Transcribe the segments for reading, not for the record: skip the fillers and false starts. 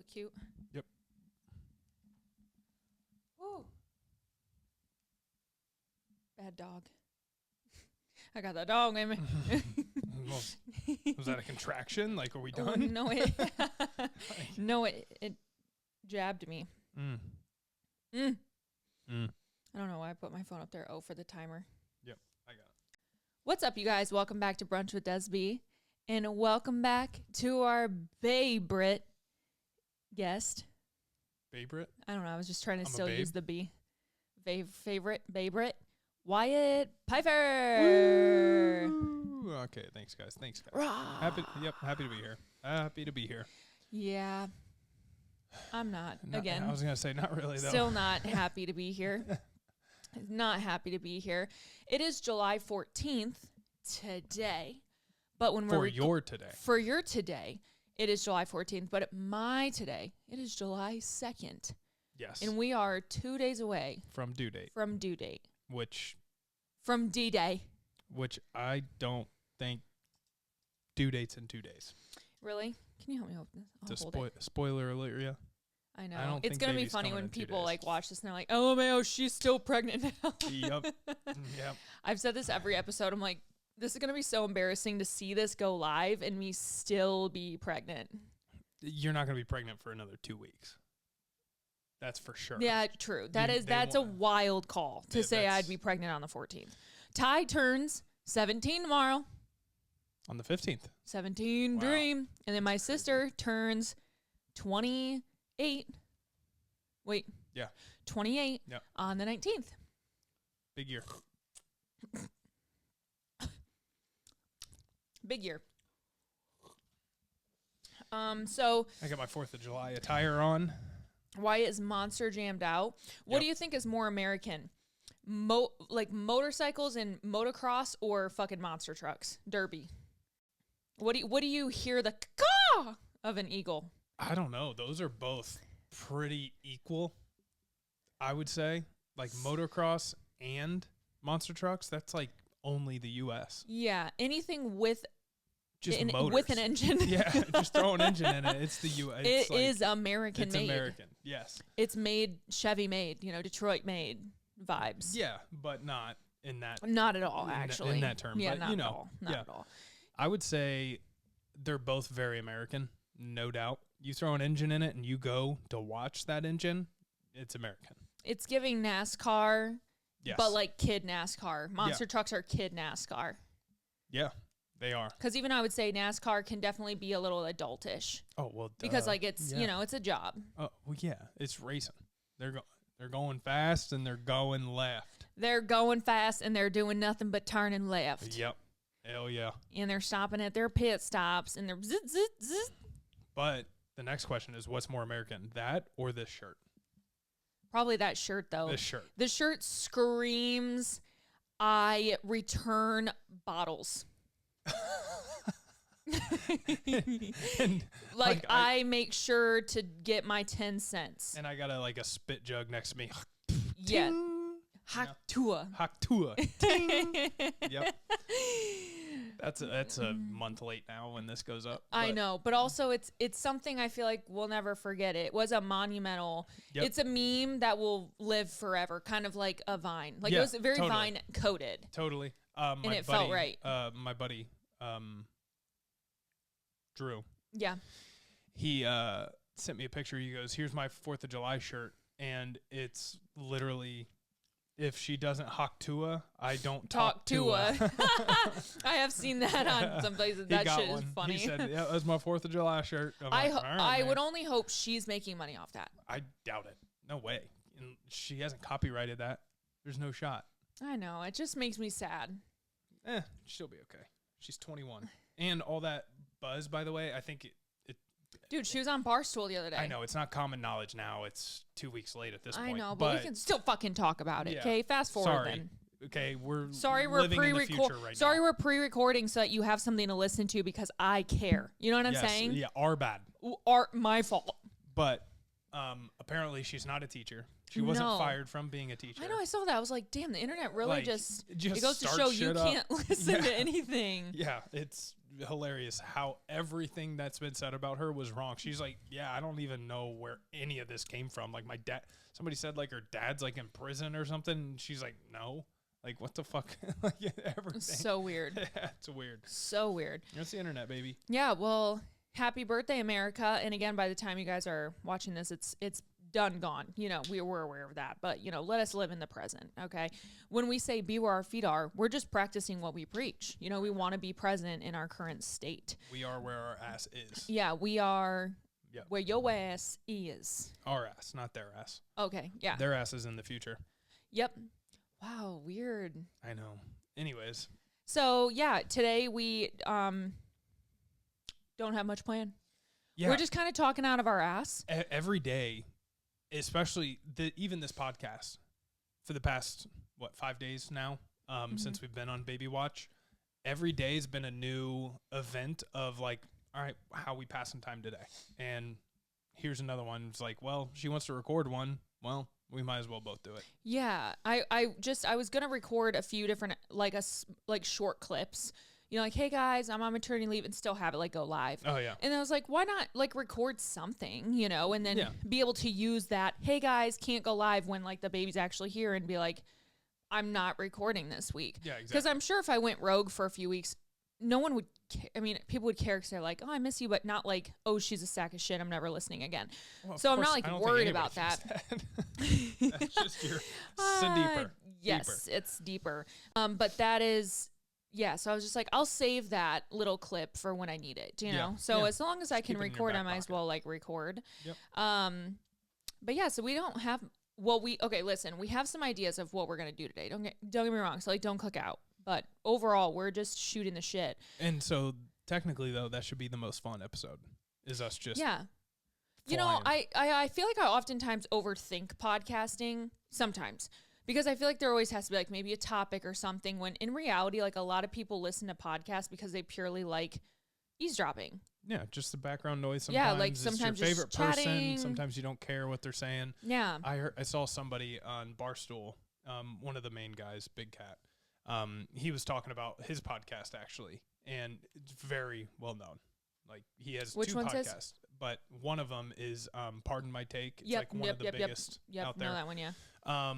look cute? Yep. Woo. Bad dog. I got that dog in me. Was that a contraction? Like, are we Oh, done? no, it jabbed me. I don't know why I put my phone up there. Oh, for the timer. Yep, I got it. What's up, you guys? Welcome back to Brunch with DESB. And welcome back to our favorite guest. Favorite? I don't know. I was just trying to I'm still a babe. use the B. Favorite. Wyatt Pfeiffer. Ooh, okay, thanks, guys. Happy to be here. Happy to be here. Yeah. I'm not. Again. I was going to say, not really, though. Still not happy to be here. Not happy to be here. It is July 14th today. But when For your today, it is July 14th. But at my today, it is July 2nd. Yes. And we are 2 days away. From due date. From D-Day. Which I don't think due date's in 2 days. Really? Can you help me open this? It's a spoiler alert, yeah. I know. I don't it's think going to be baby's funny coming when in 2 people days. like watch this and they're like, oh, man, she's still pregnant now. Yep. I've said this every episode. I'm like, this is going to be so embarrassing to see this go live and me still be pregnant. You're not going to be pregnant for another 2 weeks. That's for sure. Yeah, true. That's a wild call to say I'd be pregnant on the 14th. Ty turns 17 tomorrow. On the 15th. 17 Wow. dream. And then my sister turns 28. Wait. Yeah. 28 Yep. on the 19th. Big year. Big year. So I got my 4th of July attire on. Wyatt is monster jammed out. What do you think is more American? Like motorcycles and motocross or fucking monster trucks? Derby. What do you hear the caw of an eagle? I don't know. Those are both pretty equal, I would say. Like motocross and monster trucks, that's like only the U.S. Yeah, anything with motors. with an engine. Yeah, just throw an engine in it. It's the U.S. It is American it's made. It's American, yes. It's made, Chevy made, Detroit made vibes. Yeah, but not in that. Not at all, actually. In that term. Yeah, but, not at all. Not at all. I would say they're both very American, no doubt. You throw an engine in it and you go to watch that engine, it's American. It's giving NASCAR, yes. But like kid NASCAR. Monster trucks are kid NASCAR. Yeah, they are. Because even I would say NASCAR can definitely be a little adultish. Oh, well, duh. Because like it's, it's a job. Oh, well, yeah, it's racing. They're going fast and they're going left. They're going fast and they're doing nothing but turning left. Yep. Hell yeah. And they're stopping at their pit stops and they're zit, zit, zit. But the next question is, what's more American, that or this shirt? Probably that shirt, though. This shirt. The shirt screams, I return bottles. And, I make sure to get my 10 cents. And I got a spit jug next to me. Yeah. Haktua. Ting. Yep. That's a month late now when this goes up. I know, but also it's something I feel like we'll never forget. It was a monumental. Yep. It's a meme that will live forever, kind of like a Vine. Like it was very totally. Vine coded. Totally. And it felt right. My buddy, Drew. Yeah. He sent me a picture. He goes, "Here's my 4th of July shirt," and it's literally, if she doesn't Haktua, I don't talk to her. I have seen that on some places. That shit is funny. He said, "Yeah, that's my 4th of July shirt." I would only hope she's making money off that. I doubt it. No way. And she hasn't copyrighted that. There's no shot. I know. It just makes me sad. She'll be okay. She's 21. And all that buzz, by the way, I think it. Dude, she was on Barstool the other day. I know. It's not common knowledge now. It's 2 weeks late at this point. I know, but we can still fucking talk about it, okay? Fast forward then. Okay, we're living in the future right now. We're pre-recording so that you have something to listen to because I care. You know what I'm saying? Yeah, our bad. My fault. But apparently she's not a teacher. She wasn't fired from being a teacher. I know, I saw that. I was like, damn, the internet really just it goes to starts show you shit can't up. listen to anything. Yeah, it's hilarious how everything that's been said about her was wrong. She's like, yeah, I don't even know where any of this came from. Like my dad, somebody said like her dad's like in prison or something. And she's like, no. Like, what the fuck? Like, everything. So weird. Yeah, it's weird. So weird. That's the internet, baby. Yeah, well, happy birthday, America. And again, by the time you guys are watching this, it's done, gone. You know, we were aware of that. But, you know, let us live in the present, okay? When we say be where our feet are, we're just practicing what we preach. You know, we want to be present in our current state. We are where our ass is. Yeah, we are where your ass is. Our ass, not their ass. Okay, yeah. Their ass is in the future. Yep. Wow, weird. I know. Anyways. So, yeah, today we don't have much plan. Yeah. We're just kind of talking out of our ass. Every day, especially even this podcast, for the past, 5 days now, since we've been on Baby Watch, every day has been a new event of like, all right, how we pass some time today. And here's another one. It's like, well, she wants to record one. Well, we might as well both do it. Yeah, I was gonna record a few different like short clips, you know, like, hey guys, I'm on maternity leave, and still have it like go live. Oh yeah. And I was like, why not like record something, you know, and then be able to use that. Hey guys, can't go live when like the baby's actually here, and be like, I'm not recording this week. Yeah, exactly. Because I'm sure if I went rogue for a few weeks, no one would I mean, people would care because they're like, oh, I miss you, but not like, oh, she's a sack of shit, I'm never listening again. Well, so I'm not like worried about that. That's just your deeper. Yes, it's deeper. But that is, yeah, so I was just like, I'll save that little clip for when I need it, you know? So as long as I can record, I might as well like record. Yep. But yeah, so we don't have, okay, listen, we have some ideas of what we're going to do today. Don't get me wrong. So like, don't click out. But overall, we're just shooting the shit. And so technically, though, that should be the most fun episode, is us just flying. You know, I feel like I oftentimes overthink podcasting sometimes, because I feel like there always has to be like maybe a topic or something, when in reality, like a lot of people listen to podcasts because they purely like eavesdropping. Yeah, just the background noise. Sometimes yeah, like sometimes it's your favorite person. Chatting. Sometimes you don't care what they're saying. Yeah. I saw somebody on Barstool, one of the main guys, Big Cat. He was talking about his podcast actually, and it's very well known. Like he has two podcasts, but one of them is Pardon My Take. It's like one of the biggest out there. Know that one, yeah.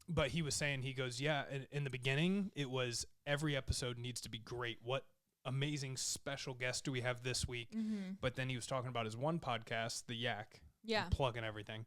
But he was saying, he goes, yeah, in the beginning it was every episode needs to be great. What amazing special guest do we have this week? Mm-hmm. But then he was talking about his one podcast, The Yak. Yeah. Plugging everything.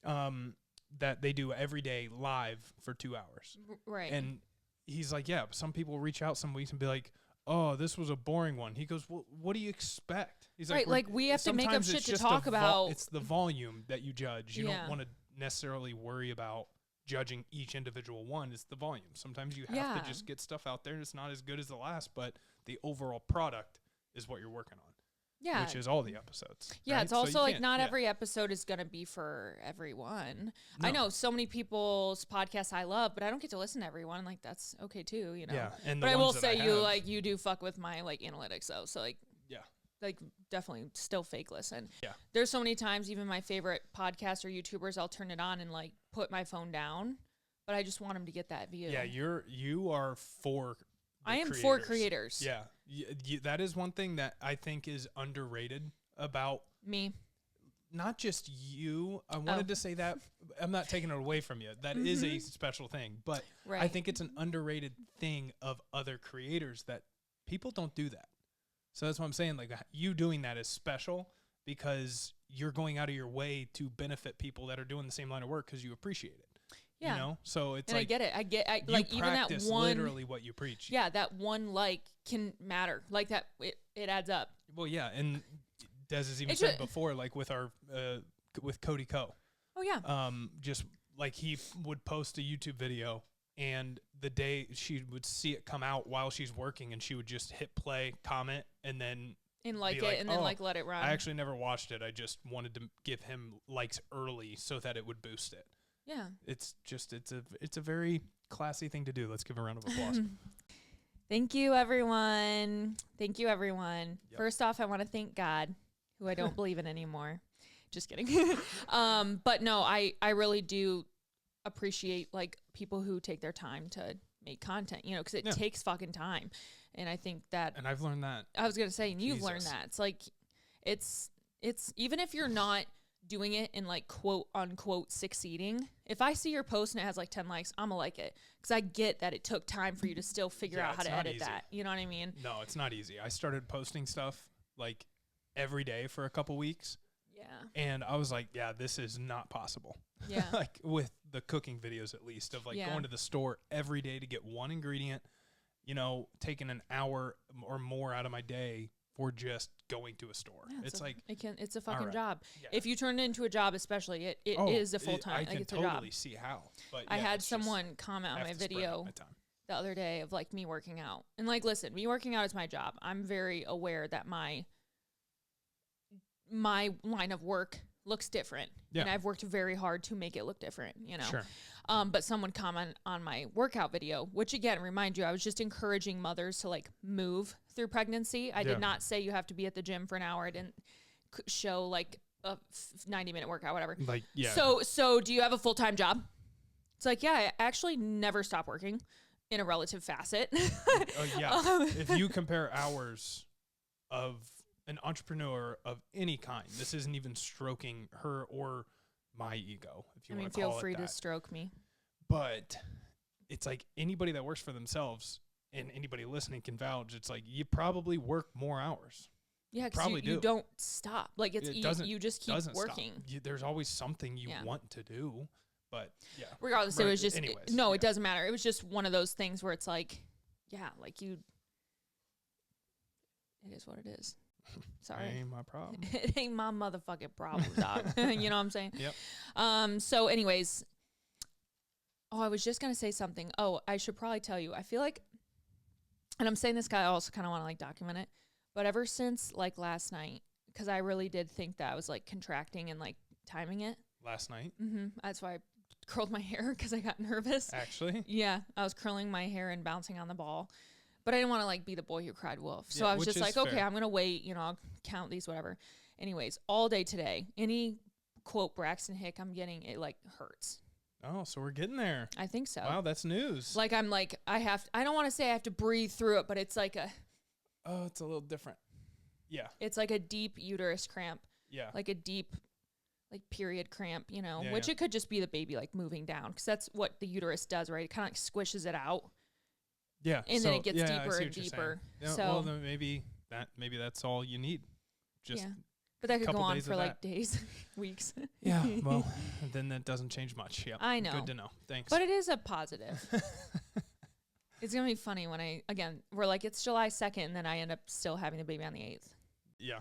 That they do every day live for 2 hours. Right. And he's like, yeah, some people reach out some weeks and be like, oh, this was a boring one. He goes, well, what do you expect? He's right, like we have to make up shit to talk about. It's the volume that you judge. You don't want to necessarily worry about judging each individual one. It's the volume. Sometimes you have to just get stuff out there, and it's not as good as the last, but the overall product is what you're working on. Yeah. Which is all the episodes. Yeah, right? It's also like not every episode is going to be for everyone. No. I know so many people's podcasts I love, but I don't get to listen to everyone. Like that's okay too, you know. Yeah. And but I will say you do fuck with my like analytics though. So like like definitely still fake listen. Yeah. There's so many times even my favorite podcasts or YouTubers, I'll turn it on and like put my phone down, but I just want them to get that view. Yeah, you are for I am for creators. Yeah. That is one thing that I think is underrated about me. Not just you. I wanted to say that. I'm not taking it away from you. That is a special thing. But I think it's an underrated thing of other creators that people don't do that. So that's what I'm saying. Like you doing that is special because you're going out of your way to benefit people that are doing the same line of work because you appreciate it. Yeah. You know? So it's and like I get it. I like even that one literally what you preach. Yeah, that one like can matter. Like that it adds up. Well, yeah, and Des has even said before, like with our with Cody Co. Oh yeah. Just like he would post a YouTube video, and the day she would see it come out while she's working, and she would just hit play, comment, and then like it, and then like let it run. I actually never watched it. I just wanted to give him likes early so that it would boost it. Yeah. It's a very classy thing to do. Let's give a round of applause. Thank you, everyone. Thank you, everyone. Yep. First off, I want to thank God, who I don't believe in anymore. Just kidding. But no, I really do appreciate like people who take their time to make content, you know, because it takes fucking time. And I think that, and I've learned that. I was going to say, and you've learned that. It's like, it's even if you're not doing it in like quote unquote succeeding, if I see your post and it has like 10 likes, I'm gonna like it, because I get that it took time for you to still figure out how to edit that. You know what I mean? No, it's not easy. I started posting stuff like every day for a couple weeks. Yeah. And I was like, yeah, this is not possible. Yeah. Like with the cooking videos, at least, of like going to the store every day to get one ingredient, you know, taking an hour or more out of my day for just going to a store. Yeah, it's a fucking job. Yeah. If you turn it into a job, especially, it is a full time. I can totally see how. But I had someone comment on my video the other day of like me working out. And like, listen, me working out is my job. I'm very aware that my line of work looks different. Yeah. And I've worked very hard to make it look different, you know? Sure. But someone commented on my workout video, which again, remind you, I was just encouraging mothers to like move through pregnancy. I did not say you have to be at the gym for an hour. I didn't show like a 90-minute workout, whatever. Like, yeah. So do you have a full-time job? It's like, yeah, I actually never stop working in a relative facet. Yeah. If you compare hours of an entrepreneur of any kind, this isn't even stroking her or my ego, if you want to call it that. Feel free to stroke me. But it's like anybody that works for themselves and anybody listening can vouch. It's like you probably work more hours. Yeah, because you don't stop. Like you just keep working. There's always something you want to do. But yeah. Regardless, it was just, it doesn't matter. It was just one of those things where it's like, yeah, like it is what it is. Sorry. It ain't my problem. It ain't my motherfucking problem, dog. You know what I'm saying? Yep. So anyways, I was just going to say something. Oh, I should probably tell you. I feel like, and I'm saying this guy, I also kind of want to like document it, but ever since like last night, because I really did think that I was like contracting and like timing it. Last night? Mm-hmm. That's why I curled my hair, because I got nervous. Actually? Yeah. I was curling my hair and bouncing on the ball. But I didn't want to like be the boy who cried wolf. So I was just like, okay, I'm going to wait, you know, I'll count these, whatever. Anyways, all day today, any quote Braxton Hick I'm getting, it like hurts. Oh, so we're getting there. I think so. Wow, that's news. Like I'm like, I don't want to say I have to breathe through it, but it's like it's a little different. Yeah. It's like a deep uterus cramp. Yeah. Like a deep like period cramp, you know, which it could just be the baby like moving down, because that's what the uterus does, right? It kind of like squishes it out. Yeah. And then it gets deeper and deeper. Yeah, so well, then maybe that's all you need. Just but that could go on for like days, weeks. Yeah. Well, then that doesn't change much. Yeah. I know. Good to know. Thanks. But it is a positive. It's going to be funny when we're like, it's July 2nd, and then I end up still having the baby on the 8th. Yeah.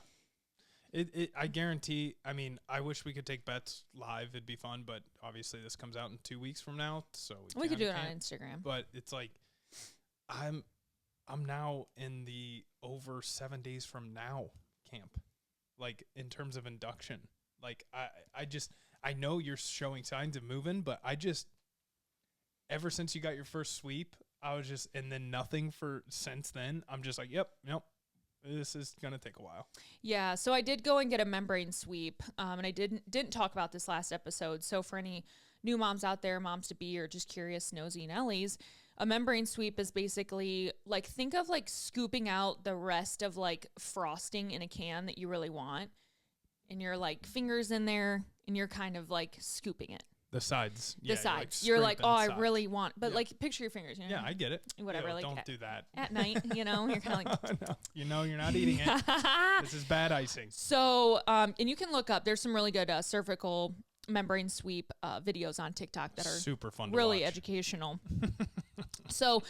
I guarantee, I mean, I wish we could take bets live. It'd be fun, but obviously this comes out in 2 weeks from now, so we could do it on Instagram. But it's like, I'm now in the over 7 days from now camp, like in terms of induction. Like I know you're showing signs of moving, but ever since you got your first sweep, I was just, and then nothing since then. I'm just like, yep. This is going to take a while. Yeah. So I did go and get a membrane sweep. And I didn't talk about this last episode. So for any new moms out there, moms to be, or just curious, nosy Nellies, a membrane sweep is basically like, think of like scooping out the rest of like frosting in a can that you really want. And your like fingers in there, and you're kind of like scooping it. The sides. The sides. You're like, oh, I really want, but like picture your fingers. You know? Yeah, I get it. Whatever. Like don't do that. At night, you know, you're kind of like. No, you know, you're not eating it. This is bad icing. So, and you can look up, there's some really good cervical membrane sweep videos on TikTok that are super fun, really educational. So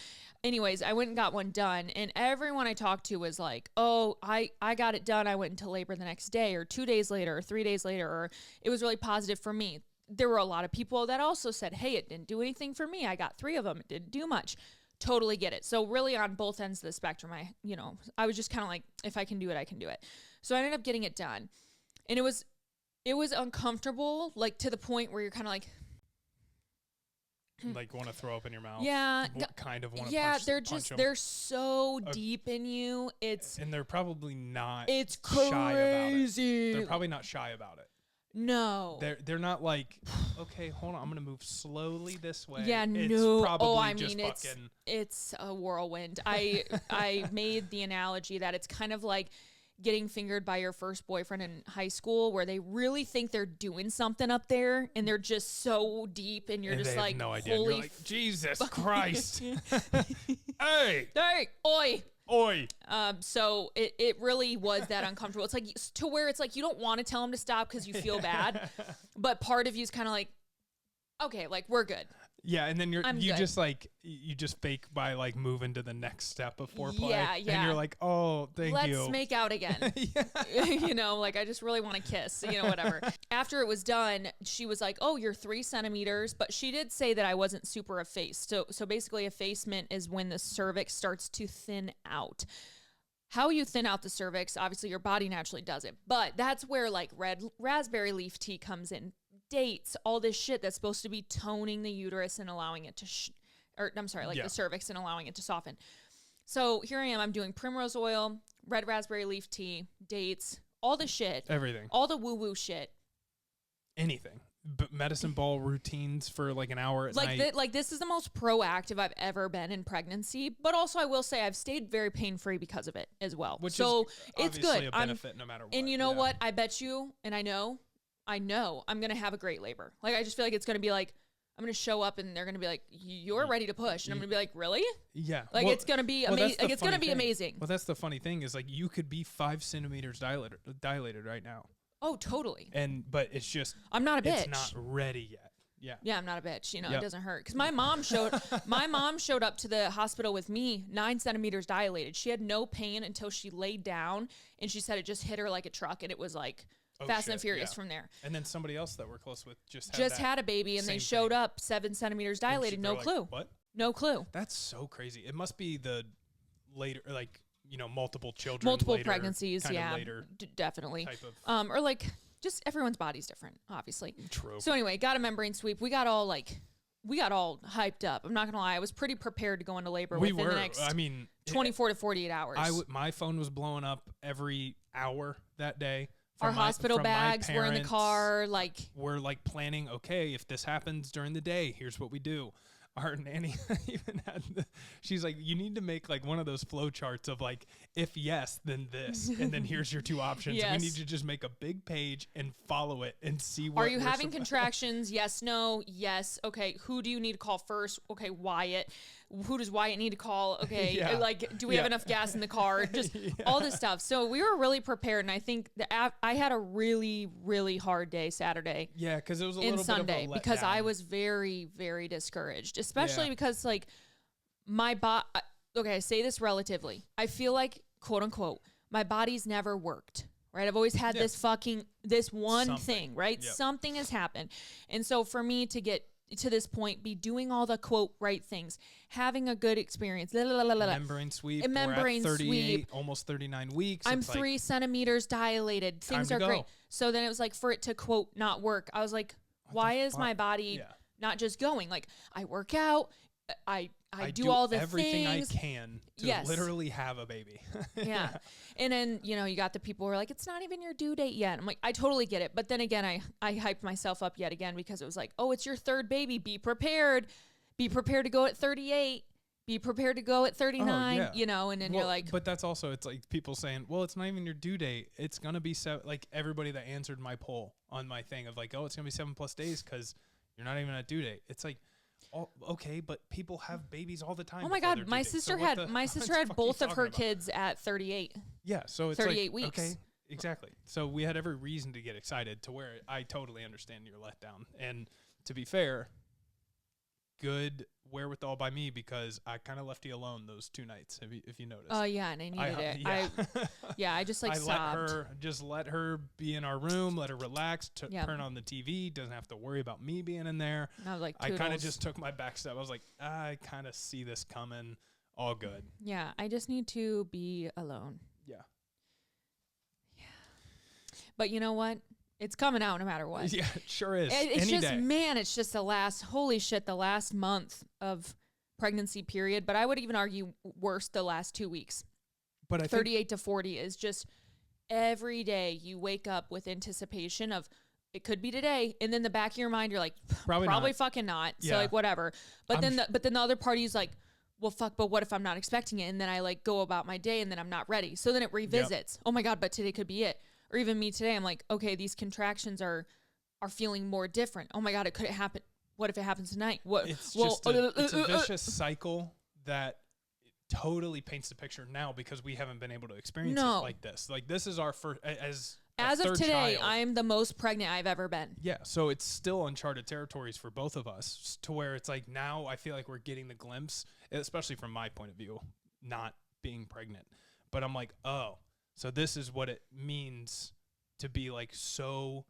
anyways, I went and got one done, and everyone I talked to was like, oh, I got it done. I went into labor the next day, or 2 days later, or 3 days later, or it was really positive for me. There were a lot of people that also said, hey, it didn't do anything for me. I got 3 of them. It didn't do much. Totally get it. So really on both ends of the spectrum, I was just kind of like, if I can do it, I can do it. So I ended up getting it done, and it was uncomfortable, like to the point where you're kind of like want to throw up in your mouth. Yeah. Kind of want to punch they're so deep in you. And they're probably not shy about it. They're probably not shy about it. No. They're not like, okay, hold on, I'm gonna move slowly this way. Yeah, it's no. Probably just it's a whirlwind. I made the analogy that it's kind of like getting fingered by your first boyfriend in high school, where they really think they're doing something up there, and they're just so deep, and you're just they like, have no idea. holy you're like, Jesus Christ! Hey, oi. Oi. So it really was that uncomfortable. It's like to where it's like you don't want to tell him to stop because you feel bad, but part of you is kind of like, okay, like we're good. Yeah, and then you just fake by like moving to the next step of foreplay. Yeah. And you're like, oh, thank you. Let's make out again. You know, like I just really want to kiss, you know, whatever. After it was done, she was like, oh, you're 3 centimeters. But she did say that I wasn't super effaced. So basically effacement is when the cervix starts to thin out. How you thin out the cervix, obviously your body naturally does it. But that's where like red raspberry leaf tea comes in. Dates, all this shit that's supposed to be toning the uterus and allowing it to, the cervix and allowing it to soften. So here I am, I'm doing primrose oil, red raspberry leaf tea, dates, all the shit. Everything. All the woo-woo shit. Anything. Medicine ball routines for like an hour at night. This is the most proactive I've ever been in pregnancy, but also I will say I've stayed very pain-free because of it as well. Which so is it's good. A benefit no matter what. And you know what? I bet you, and I know I'm going to have a great labor. Like, I just feel like it's going to be like, I'm going to show up and they're going to be like, you're ready to push. And I'm going to be like, really? Yeah. Like, it's going to be amazing. Like, it's going to be amazing. Well, that's the funny thing is like, you could be 5 centimeters dilated right now. Oh, totally. But it's just, I'm not a bitch. It's not ready yet. Yeah. Yeah, I'm not a bitch. You know, It doesn't hurt. Because my mom showed up to the hospital with me 9 centimeters dilated. She had no pain until she laid down, and she said it just hit her like a truck, and it was like, Fast and Furious from there. And then somebody else that we're close with just had a baby, and they showed up 7 centimeters dilated. No clue. Like, what? No clue. That's so crazy. It must be the later, like, you know, multiple children. Multiple later, pregnancies, yeah. Later definitely. Type of or like, just everyone's body's different, obviously. True. So anyway, got a membrane sweep. We got all hyped up. I'm not going to lie. I was pretty prepared to go into labor within the next 24 to 48 hours. My phone was blowing up every hour that day. Our hospital bags were in the car. Like, we're like planning, okay, if this happens during the day, here's what we do. Our nanny even had she's like, you need to make like one of those flow charts of like, if yes, then this. And then here's your 2 options. Yes. And we need to just make a big page and follow it and see what are you having contractions? Yes, no, yes. Okay, who do you need to call first? Okay, Wyatt. Who does Wyatt need to call? Okay, like, do we have enough gas in the car? Just all this stuff. So we were really prepared, and I think I had a really, really hard day Saturday. Yeah, because it was a little Sunday, bit of a because letdown. I was very, very discouraged, especially because like my body. Okay, I say this relatively. I feel like, quote unquote, my body's never worked. Right, I've always had this one thing. Right, something has happened, and so for me to get to this point, be doing all the quote right things, having a good experience. Membrane sweep. Membrane we're at 38, sweep. Almost 39 weeks. I'm 3 centimeters dilated. Things are great. So then it was like, for it to quote not work, I was like, why is my body not just going? Like, I work out. I do all the everything things. I can to literally have a baby. Yeah. And then, you know, you got the people who are like, it's not even your due date yet. I'm like, I totally get it. But then again, I hyped myself up yet again, because it was like, oh, it's your 3rd baby. Be prepared. Be prepared to go at 38. Be prepared to go at 39, you know, and then you're like. But that's also, it's like people saying, well, it's not even your due date. It's going to be like everybody that answered my poll on my thing of like, oh, it's going to be 7+ days because you're not even at due date. It's like, okay, but people have babies all the time. Oh my God, my sister had both of her kids at 38. Yeah, so it's 38 weeks. Okay, exactly. So we had every reason to get excited, to where I totally understand your letdown. And to be fair, good wherewithal by me, because I kind of left you alone those 2 nights, if you noticed. Oh yeah, and I needed it. I just like sobbed. Let her be in our room, let her relax, turn on the TV, doesn't have to worry about me being in there. I was like, I kind of just took my back step. I was like, I kind of see this coming. All good. Yeah, I just need to be alone. Yeah. But you know what? It's coming out no matter what. Yeah, it sure is. It's just, man, it's just the last month of pregnancy period. But I would even argue worse the last 2 weeks. But 38 to 40 is just every day you wake up with anticipation of, it could be today. And then the back of your mind, you're like, probably not. fucking not. Yeah. So like, whatever. But then the other party's like, well, fuck, but what if I'm not expecting it? And then I like go about my day and then I'm not ready. So then it revisits. Oh my God, but today could be it. Or even me today, I'm like, okay, these contractions are feeling more different. Oh my God, it could happen. What if it happens tonight? What? It's a vicious cycle that totally paints the picture now because we haven't been able to experience it like this. Like this is our first as of today, child. I am the most pregnant I've ever been. Yeah, so it's still uncharted territories for both of us to where it's like now I feel like we're getting the glimpse, especially from my point of view, not being pregnant. But I'm like, oh, so this is what it means to be like so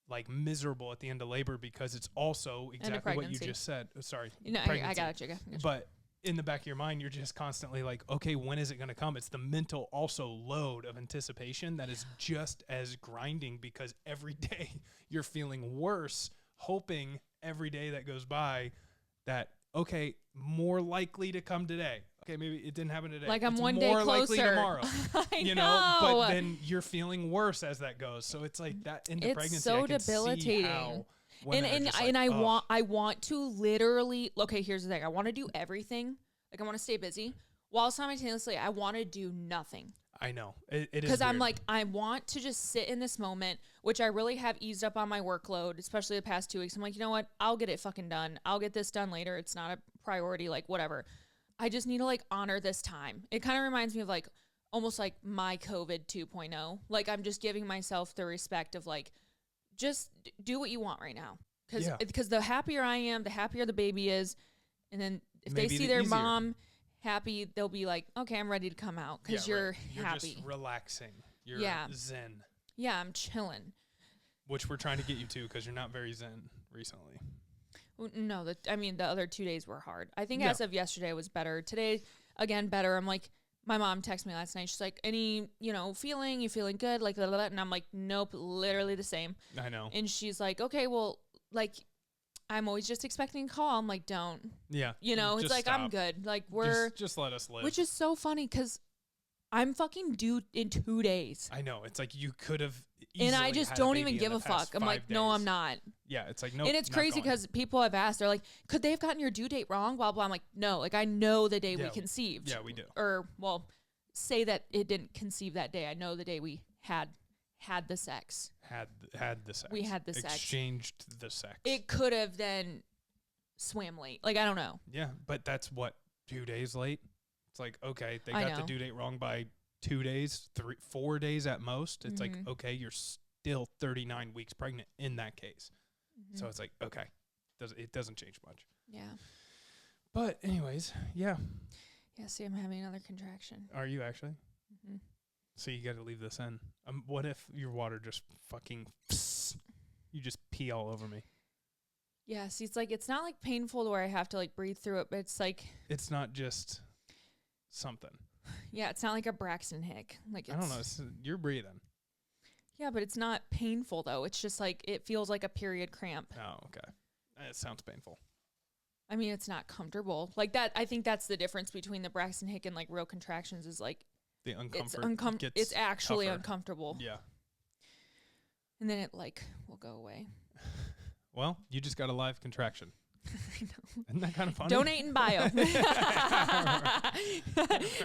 like miserable at the end of labor because it's also exactly what you just said. Oh, sorry. No, I got you. But in the back of your mind, you're just constantly like, okay, when is it going to come? It's the mental also load of anticipation that is just as grinding because every day you're feeling worse, hoping every day that goes by that, okay, more likely to come today. Okay, maybe it didn't happen today. Like I'm it's one more day likely closer. tomorrow. I know, but then you're feeling worse as that goes. So it's like that into pregnancy. It's so debilitating. I want to literally, okay, here's the thing. I want to do everything. Like I want to stay busy while simultaneously I want to do nothing. I know. It is because I'm like, I want to just sit in this moment, which I really have eased up on my workload, especially the past 2 weeks. I'm like, you know what? I'll get it fucking done. I'll get this done later. It's not a priority, like whatever. I just need to like honor this time. It kind of reminds me of like almost like my COVID 2.0. Like I'm just giving myself the respect of like, just do what you want right now. Because the happier I am, the happier the baby is. And then if they see their mom happy, they'll be like, okay, I'm ready to come out because you're happy. You're just relaxing. You're zen. Yeah, I'm chilling. Which we're trying to get you to because you're not very zen recently. Well, no, the other 2 days were hard. I think as of yesterday was better. Today, again, better. I'm like, my mom texted me last night. She's like, any, feeling? You feeling good? Like, blah, blah, blah. And I'm like, nope, literally the same. I know. And she's like, okay, well, like, I'm always just expecting a call. I'm like, don't. Yeah. It's like, stop. I'm good. Like, just let us live. Which is so funny because I'm fucking due in 2 days. I know. It's like you could have and I just don't even give a fuck. I'm like, no, I'm not. Yeah, it's like, no. And it's crazy because people have asked, they're like, could they have gotten your due date wrong? Blah, blah. I'm like, no. Like, I know the day we conceived. Yeah, we do. Or, well, say that it didn't conceive that day. I know the day we had the sex. Had the sex. We had the sex. Exchanged the sex. It could have then swam late. Like, I don't know. Yeah, but that's what, 2 days late? It's like, okay, they got the due date wrong by 2 days, 4 days at most. It's like, okay, you're still 39 weeks pregnant in that case. So it's like, okay, it doesn't change much. Yeah. But anyways, yeah. Yeah, see, I'm having another contraction. Are you actually? Mm-hmm. So you got to leave this in. What if your water just fucking, you just pee all over me? Yeah, see, it's like, it's not like painful to where I have to like breathe through it, but it's like. It's not just something. Yeah, it's not like a Braxton Hick. Like I don't know. You're breathing. Yeah, but it's not painful though. It's just like, it feels like a period cramp. Oh, okay. It sounds painful. I mean, it's not comfortable. Like that, I think that's the difference between the Braxton Hick and like real contractions is like. The uncomfort. It's actually tougher. uncomfortable. Yeah. And then it like will go away. Well, you just got a live contraction. I know. Isn't that kind of funny? Donate in bio.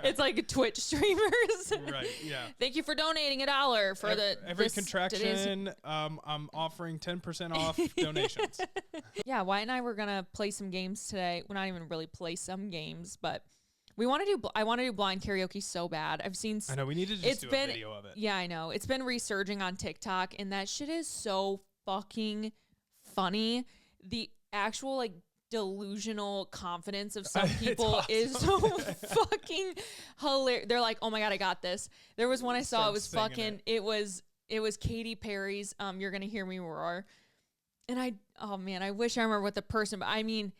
It's like Twitch streamers. Right, yeah. Thank you for donating $1 for every contraction. I'm offering 10% off donations. Yeah, Wyatt and I were going to play some games today. We're not even really play some games, but I want to do blind karaoke so bad. I know, we need to just do a video of it. Yeah, I know. It's been resurging on TikTok, and that shit is so fucking funny. The actual, like, delusional confidence of some people is so fucking hilarious. They're like, oh my God, I got this. There was one I saw, it was fucking, it was Katy Perry's, You're Gonna Hear Me Roar. And I wish I remember what the person, but I mean,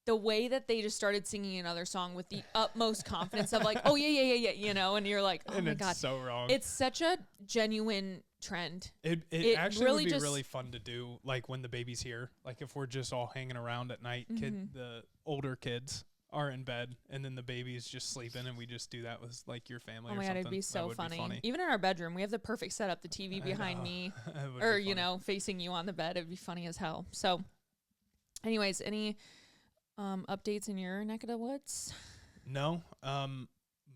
the way that they just started singing another song with the utmost confidence of like, oh yeah, and you're like, oh my God. It's so wrong. It's such a genuine trend. It actually really would be really fun to do, like when the baby's here, like if we're just all hanging around at night, the older kids, are in bed and then the baby is just sleeping and we just do that with like your family or something. Oh my God, it'd be so funny. Even in our bedroom, we have the perfect setup, the TV behind me or, you know, facing you on the bed. It'd be funny as hell. So anyways, any updates in your neck of the woods? No.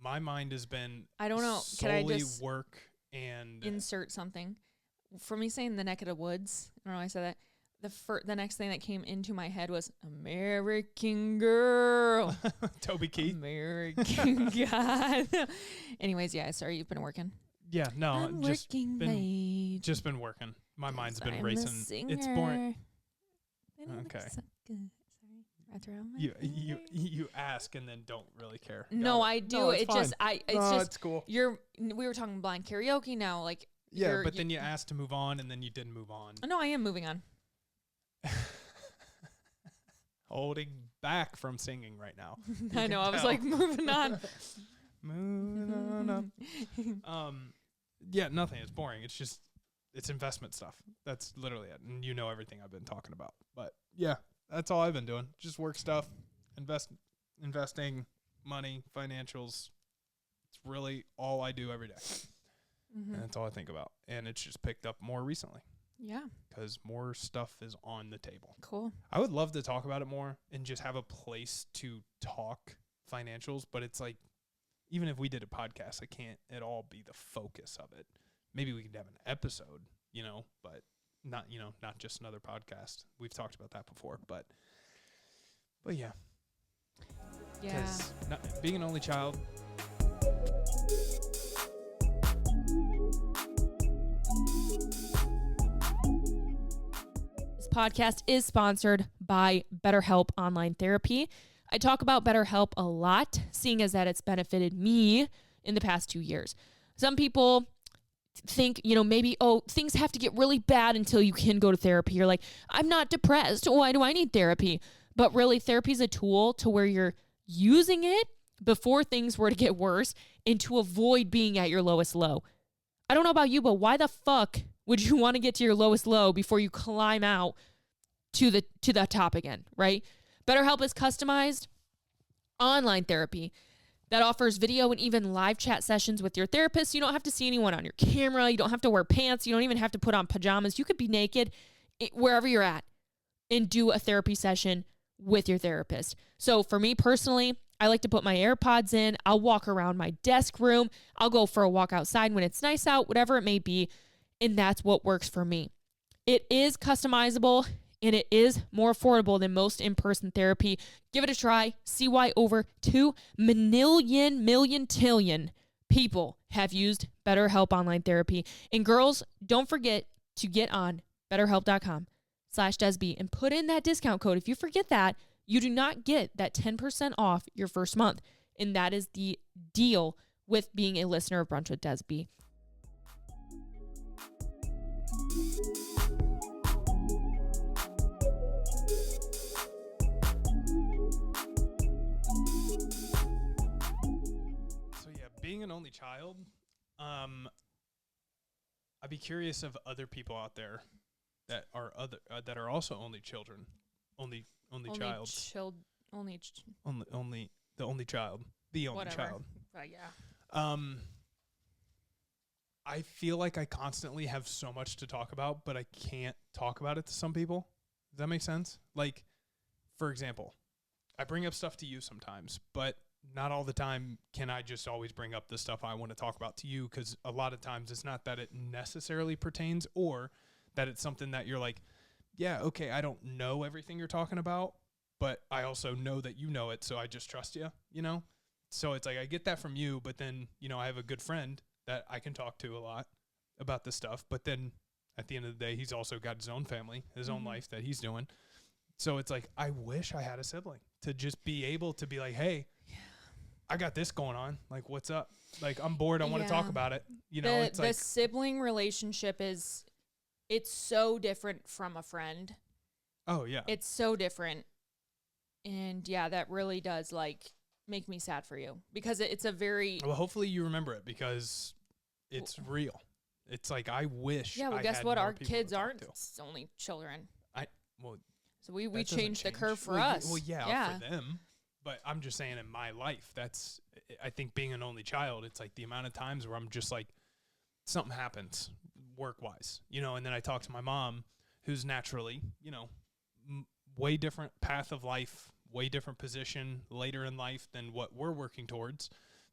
My mind has been I don't know. solely Can I just work and insert something? For me saying the neck of the woods, I don't know why I said that. The next thing that came into my head was American Girl. Toby Keith. American God. Anyways, yeah, sorry, you've been working. Yeah, no, I'm just working late. just been working. My mind's been I'm racing. It's boring. Okay. You ask and then don't really care. No, I do. No, it's fine. It's just it's cool. We were talking blind karaoke now, like yeah, but then you asked to move on and then you didn't move on. No, I am moving on. Holding back from singing right now. I know. I was like moving on. Moving on. Yeah, nothing. It's boring. It's just investment stuff. That's literally it. And you know everything I've been talking about. But yeah, that's all I've been doing. Just work stuff, investing, money, financials. It's really all I do every day. Mm-hmm. And that's all I think about. And it's just picked up more recently. Yeah. Because more stuff is on the table. Cool. I would love to talk about it more and just have a place to talk financials. But it's like, even if we did a podcast, it can't at all be the focus of it. Maybe we could have an episode, you know, but not just another podcast. We've talked about that before. But yeah. Yeah. Because being an only child. Podcast is sponsored by BetterHelp Online Therapy. I talk about BetterHelp a lot, seeing as that it's benefited me in the past 2 years. Some people think, maybe, things have to get really bad until you can go to therapy. You're like, I'm not depressed. Why do I need therapy? But really, therapy is a tool to where you're using it before things were to get worse and to avoid being at your lowest low. I don't know about you, but why the fuck would you want to get to your lowest low before you climb out to the top again, right? BetterHelp is customized online therapy that offers video and even live chat sessions with your therapist. You don't have to see anyone on your camera. You don't have to wear pants. You don't even have to put on pajamas. You could be naked wherever you're at and do a therapy session with your therapist. So for me personally, I like to put my AirPods in. I'll walk around my desk room. I'll go for a walk outside when it's nice out, whatever it may be. And that's what works for me. It is customizable and it is more affordable than most in-person therapy. Give it a try. See why over 2 million people have used BetterHelp Online Therapy. And girls, don't forget to get on BetterHelp.com/DESB and put in that discount code. If you forget that, you do not get that 10% off your first month. And that is the deal with being a listener of Brunch with Desb. Being an only child, I'd be curious of other people out there that are also only children, only child, the only child. Yeah. I feel like I constantly have so much to talk about, but I can't talk about it to some people. Does that make sense? Like, for example, I bring up stuff to you sometimes, but not all the time can I just always bring up the stuff I want to talk about to you, because a lot of times it's not that it necessarily pertains or that it's something that you're like, yeah, okay, I don't know everything you're talking about, but I also know that you know it, so I just trust you, So it's like I get that from you, but then, I have a good friend that I can talk to a lot about this stuff, but then at the end of the day, he's also got his own family, his own life that he's doing. So it's like, I wish I had a sibling to just be able to be like, hey, I got this going on. Like, what's up? Like, I'm bored. I want to talk about it. It's the sibling relationship it's so different from a friend. Oh, yeah. It's so different. And yeah, that really does make me sad for you, because it's a very... Well, hopefully you remember it, because it's real. It's like, I wish. Yeah, well, guess what? Our kids aren't only children. So we changed the curve for us. Well, yeah, for them. But I'm just saying in my life, I think being an only child, it's like the amount of times where I'm just like, something happens work-wise, and then I talk to my mom, who's naturally, way different path of life, way different position later in life than what we're working towards.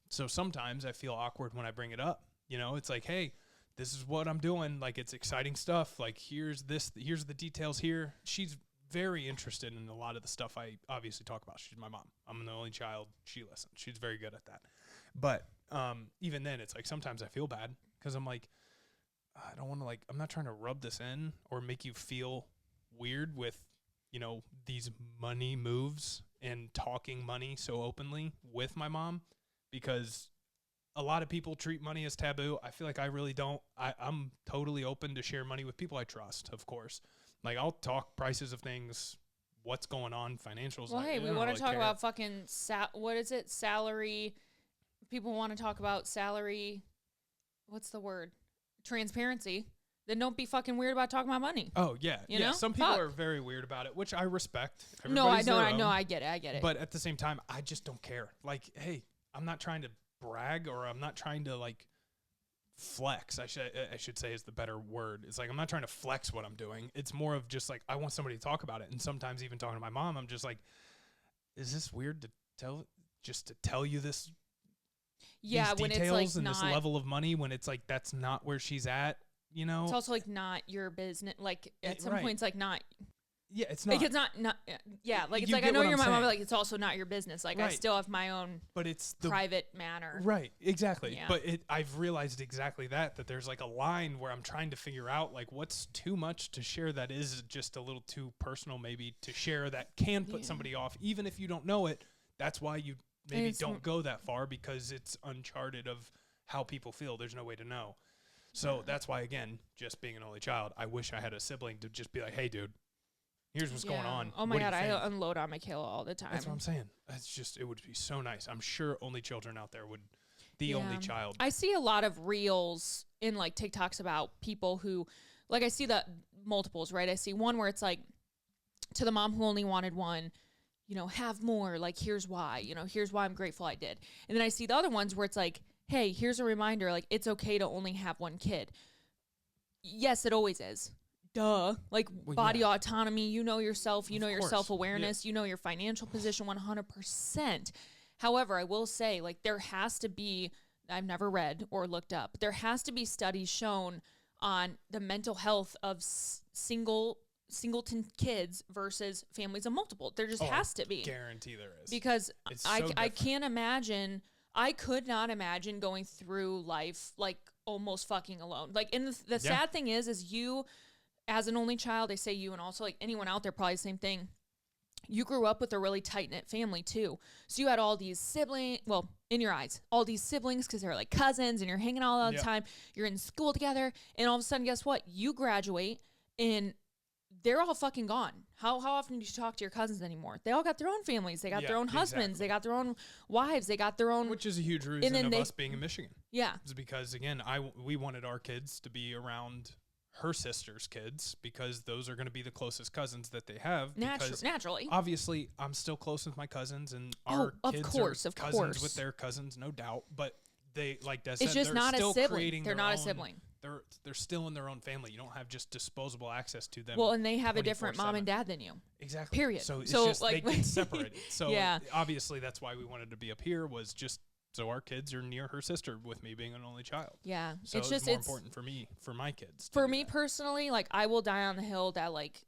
So sometimes I feel awkward when I bring it up. It's like, hey, this is what I'm doing. Like, it's exciting stuff. Like, here's the details here. She's very interested in a lot of the stuff I obviously talk about. She's my mom. I'm the only child. She listens. She's very good at that. But even then, it's like sometimes I feel bad because I'm like, I don't want to, like, I'm not trying to rub this in or make you feel weird with, these money moves and talking money so openly with my mom, because a lot of people treat money as taboo. I feel like I really don't. I'm totally open to share money with people I trust, of course. Like, I'll talk prices of things, what's going on, financials. Well, hey, we want to talk about fucking, what is it? Salary. People want to talk about salary. What's the word? Transparency. Then don't be fucking weird about talking about money. Oh, yeah. You know? Some people are very weird about it, which I respect. No, I know. I get it. But at the same time, I just don't care. Like, hey, I'm not trying to brag, or I'm not trying to, like, flex, I should say is the better word. It's like, I'm not trying to flex what I'm doing. It's more of just like, I want somebody to talk about it. And sometimes even talking to my mom, I'm just like, is this weird to tell you this? Yeah, these when details it's like and not, this level of money, when it's like, that's not where she's at, It's also like not your business. Like at some point, it's like not. Yeah, it's not. Like it's not. Yeah, like it's like, I know you're my mom, but like it's also not your business. Like I still have my own, but it's private manner. Right, exactly. Yeah. But I've realized exactly that there's like a line where I'm trying to figure out like what's too much to share that is just a little too personal, maybe to share, that can put somebody off, even if you don't know it. That's why you maybe don't go that far, because it's uncharted of how people feel. There's no way to know. So that's why, again, just being an only child, I wish I had a sibling to just be like, hey, dude, here's what's going on. Oh my God, I unload on Michaela all the time. That's what I'm saying. It would be so nice. I'm sure only children out there would, only child. I see a lot of reels in like TikToks about people who, like, I see the multiples, right? I see one where it's like, to the mom who only wanted one, have more, like, here's why, here's why I'm grateful I did. And then I see the other ones where it's like, hey, here's a reminder, like, it's okay to only have one kid. Yes, it always is. Duh. Like, body autonomy, yourself, your self-awareness, your financial position 100%. However, I will say, like, there has to be, I've never read or looked up, but there has to be studies shown on the mental health of singleton kids versus families of multiple. There just has to be. Guarantee there is. Because I can't imagine, I could not imagine going through life, like, almost fucking alone. Like, and the sad thing is you, as an only child, I say you, and also like anyone out there, probably the same thing. You grew up with a really tight-knit family too. So you had all these siblings, well, in your eyes, all these siblings, because they're like cousins and you're hanging out all the time. You're in school together. And all of a sudden, guess what? You graduate and they're all fucking gone. How often do you talk to your cousins anymore? They all got their own families. They got their own husbands. They got their own wives. They got their own. Which is a huge reason of us being in Michigan. Yeah. It's because, again, we wanted our kids to be around her sister's kids, because those are going to be the closest cousins that they have. Naturally. Obviously, I'm still close with my cousins, and our kids are cousins with their cousins, no doubt. But they, like Des said, it's just not a sibling. They're not a sibling. They're still in their own family. You don't have just disposable access to them. Well, and they have a different mom and dad than you. Exactly. Period. So it's just like they get separated. So yeah. Obviously that's why we wanted to be up here, was just so our kids are near her sister, with me being an only child. Yeah. So it's more important for me, for my kids. For me personally, like, I will die on the hill that, like,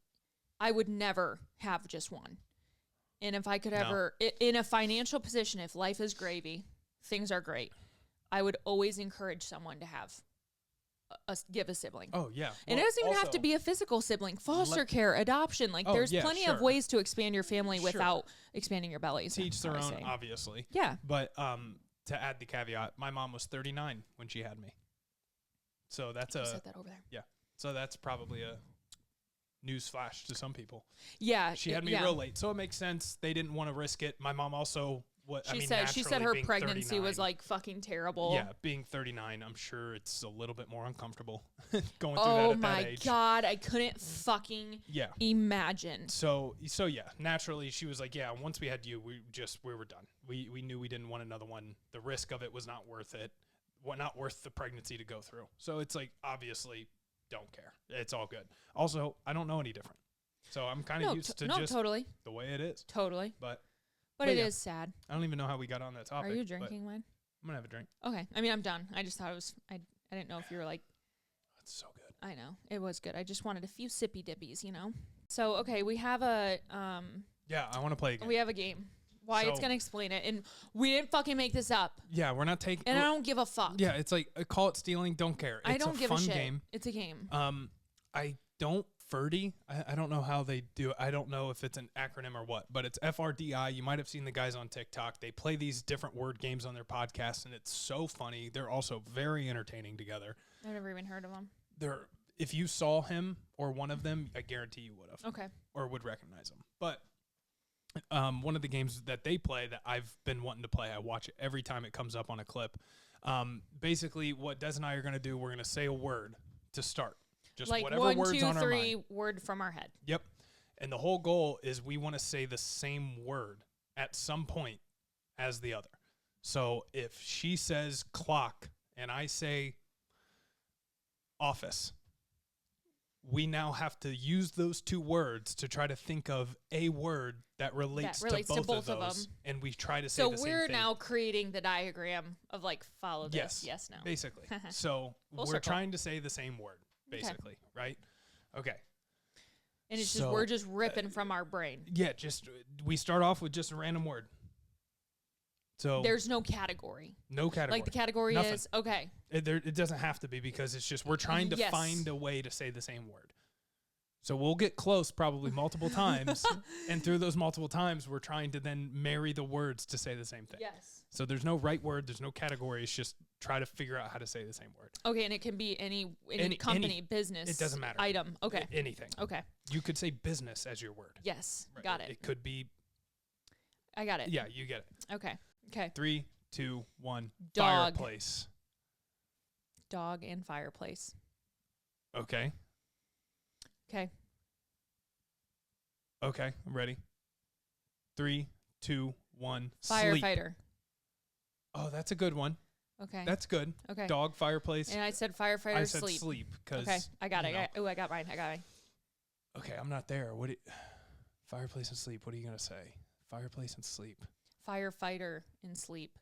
I would never have just one. And if I could ever, in a financial position, if life is gravy, things are great, I would always encourage someone to have give a sibling. Oh, yeah. And it doesn't even have to be a physical sibling. Foster care, adoption. Like, there's plenty of ways to expand your family without expanding your belly. To each their own, obviously. Yeah. But to add the caveat, my mom was 39 when she had me. So that's set that over there. Yeah. So that's probably a news flash to some people. Yeah. She had me real late, so it makes sense. They didn't want to risk it. My mom also She said her pregnancy 39, was like fucking terrible. Yeah, being 39, I'm sure it's a little bit more uncomfortable going through that at that age. Oh my God, I couldn't fucking imagine. So yeah, naturally she was like, yeah, once we had you, we were done. We knew we didn't want another one. The risk of it was not worth it. Not worth the pregnancy to go through. So it's like, obviously, don't care. It's all good. Also, I don't know any different. So I'm kind of used to just totally the way it is. Totally. But it is sad. I don't even know how we got on that topic. Are you drinking wine? I'm going to have a drink. Okay. I mean, I'm done. I just thought it was, I didn't know if you were like. That's so good. I know. It was good. I just wanted a few sippy dippies, you know? So, okay, we have a. Yeah, I want to play a game. We have a game. Wyatt's going to explain it. And we didn't fucking make this up. Yeah, we're not taking. And I don't give a fuck. Yeah, it's like, call it stealing, don't care. I don't give a shit. It's a fun game. It's a game. I don't. FRDI. I don't know how they do it. I don't know if it's an acronym or what, but it's FRDI. You might have seen the guys on TikTok. They play these different word games on their podcast, and it's so funny. They're also very entertaining together. I've never even heard of them. If you saw him or one of them, I guarantee you would have. Okay. Or would recognize them. But one of the games that they play that I've been wanting to play, I watch it every time it comes up on a clip. Basically, what Des and I are going to do, we're going to say a word to start. Just like whatever 1, words 2, on 3 our mind. word from our head. Yep. And the whole goal is we want to say the same word at some point as the other. So if she says clock and I say office, we now have to use those two words to try to think of a word that relates to both of those. And we try to say the same thing. So we're now creating the diagram of like follow this, yes, no. Basically. So we're trying to say the same word. Basically, right? Okay. And it's just we're just ripping from our brain. Yeah, we start off with just a random word. So there's no category. No category. Like the category is okay. It doesn't have to be because it's just we're trying to find a way to say the same word. So we'll get close probably multiple times, and through those multiple times, we're trying to then marry the words to say the same thing. Yes. So there's no right word, there's no category. It's just try to figure out how to say the same word. Okay, and it can be any company, business. It doesn't matter. Item. Okay. Anything. Okay. You could say business as your word. Yes. Right. Got it. It could be. I got it. Yeah, you get it. Okay. Okay. 3, 2, 1. Dog. Fireplace. Dog and fireplace. Okay. Okay. Okay, I'm ready. 3, 2, 1. Firefighter. Sleep. Oh, that's a good one. Okay. That's good. Okay. Dog, fireplace. And I said firefighter, I said sleep. sleep. Okay, I got it. I got mine. Okay, I'm not there. Fireplace and sleep. What are you going to say? Fireplace and sleep. Firefighter and sleep.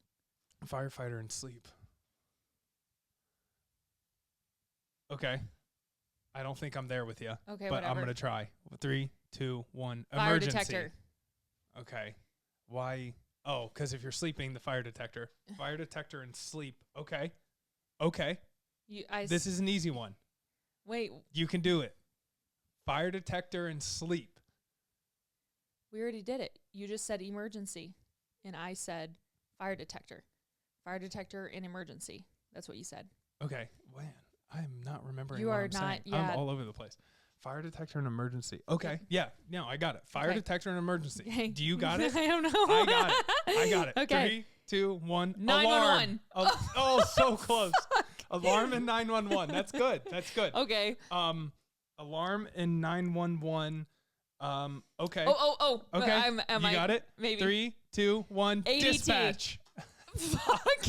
Firefighter and sleep. Okay. I don't think I'm there with you. Okay, but whatever. I'm going to try. 3, 2, 1. Fire Emergency. detector. Okay. Why? Oh, because if you're sleeping, the fire detector. Fire detector and sleep. Okay. Okay. This is an easy one. Wait. You can do it. Fire detector and sleep. We already did it. You just said emergency, and I said fire detector. Fire detector and emergency. That's what you said. Okay. Man, I'm not remembering you what are I'm not, saying. yeah. I'm all over the place. Fire detector and emergency. Okay. Yeah. No, I got it. Fire detector and emergency. Okay. Do you got it? I don't know. I got it. Okay. 3, 2, 1. 911. Alarm. Oh, so close. Alarm and 911. That's good. That's good. Okay. Alarm and 911. Okay. Oh. Okay. Am you got it? Maybe. 3, 2, 1. ADT. Dispatch. Fuck.